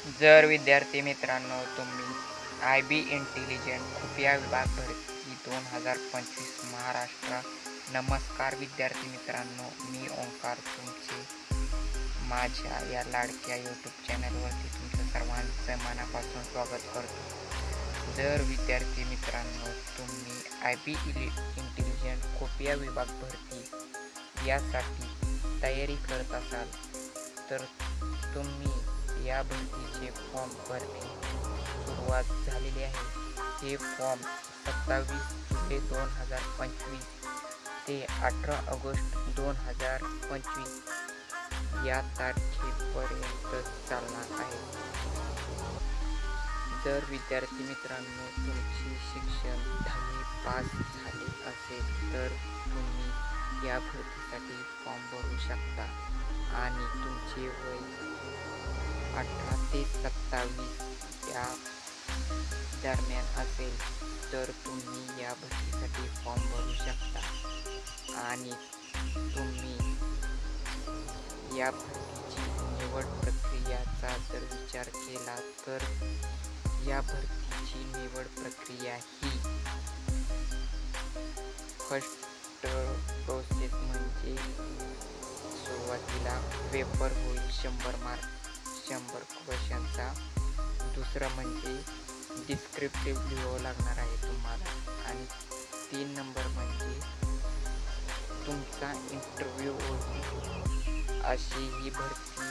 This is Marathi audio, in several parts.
जर विद्यार्थी मित्रांनो तुम्ही IB इंटेलिजंट खुफिया विभाग भरती 2025 महाराष्ट्र. नमस्कार विद्यार्थी मित्रांनो, मी ओंकार तुमचे माझ्या या लाडक्या यूट्यूब चॅनलवरती तुमचं सर्वांचं मनापासून स्वागत करतो. जर विद्यार्थी मित्रांनो तुम्ही IB इंटेलिजंट खुफिया विभाग भरती यासाठी तयारी करत असाल तर तुम्ही या भरतीचे फॉर्म भरणे सुरुवात झालेली आहे. हे फॉर्म 27 जुलै 2025 ते 18 ऑगस्ट 2025 या तारखेपर्यंत चालणार आहे. जर विद्यार्थी मित्रांनो तुमचे शिक्षण 10वी पास झाले असेल तर तुम्ही या भरतीसाठी फॉर्म भरू शकता आणि तुमचे वय 18 ते 27 या दरम्यान असेल तर तुम्ही या भरतीसाठी फॉर्म भरू शकता आणि तुम्ही या भरतीची निवड प्रक्रियाचा जर विचार केला तर या भरतीची निवड प्रक्रिया ही फर्स्ट प्रोसेस म्हणजे सुरुवातीला पेपर होईल 100 मार्क 100 क्वेश्चनचा. दुसरं म्हणजे डिस्क्रिप्टिव्ह लिहावं लागणार आहे तुम्हाला आणि 3 नंबर म्हणजे तुमचा इंटरव्ह्यू होईल. अशी ही भरती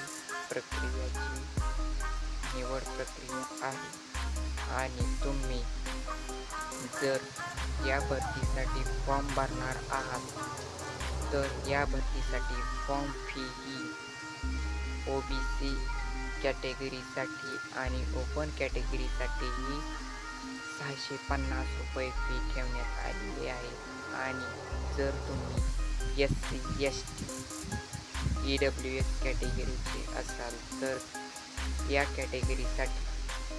प्रक्रियाची निवड प्रक्रिया आहे आणि तुम्ही जर या भरतीसाठी फॉर्म भरणार आहात तर या भरतीसाठी फॉर्म फी ही OBC कॅटेगरीसाठी आणि ओपन कॅटेगरीसाठीही 650 रुपये फी ठेवण्यात आलेली आहे आणि जर तुम्ही SC ST EWS कॅटेगरीचे असाल तर या कॅटेगरीसाठी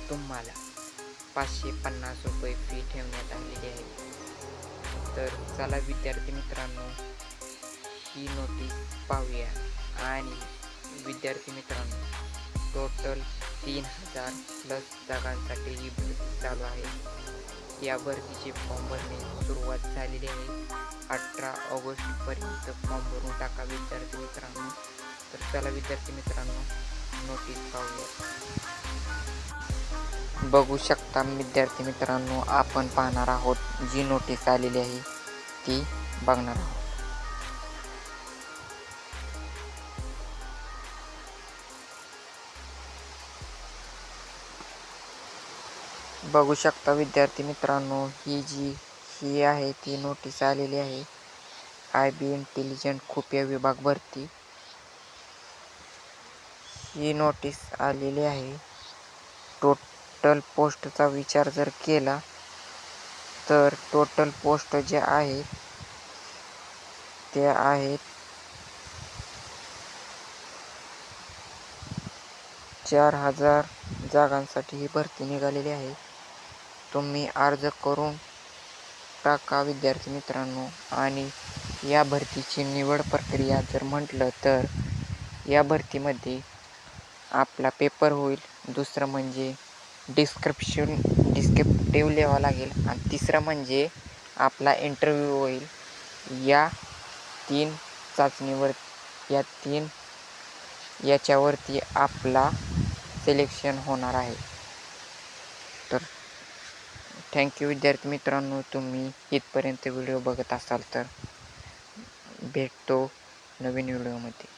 तुम्हाला 550 रुपये फी ठेवण्यात आलेली आहे. तर चला विद्यार्थी मित्रांनो ही नोटीस पाहूया. आणि विद्यार्थी मित्रांनो टोटल 3000 प्लस जागांसाठी ही भरती चालू आहे. या भरतीचे फॉर्म भरणे सुरुवात झालेली आहे. 18 ऑगस्टपर्यंत फॉर्म भरून टाका विद्यार्थी मित्रांनो. तर चला विद्यार्थी मित्रांनो नोटीस पाहूया. बघू शकता विद्यार्थी मित्रांनो, आपण पाहणार आहोत जी नोटीस आलेली आहे ती बघणार आहोत. बघू शकता विद्यार्थी मित्रांनो ही आहे ती नोटीस आलेली आहे. IB इंटेलिजंट खुफिया विभाग भरती ही नोटीस आलेली आहे. टोटल पोस्टचा विचार जर केला तर टोटल पोस्ट जे आहेत ते आहेत 4000 जागांसाठी ही भरती निघालेली आहे. तुम्ही अर्ज करून टाका विद्यार्थी मित्रांनो. आणि या भरतीची निवड प्रक्रिया जर म्हटलं तर या भरतीमध्ये आपला पेपर होईल. दुसरं म्हणजे डिस्क्रिप्टिव्ह लिहावं लागेल आणि तिसरं म्हणजे आपला इंटरव्ह्यू होईल. या 3 चाचणीवर याच्यावरती आपला सिलेक्शन होणार आहे. तर थँक्यू विद्यार्थी मित्रांनो, तुम्ही इथपर्यंत व्हिडिओ बघत असाल तर भेटतो नवीन व्हिडिओमध्ये.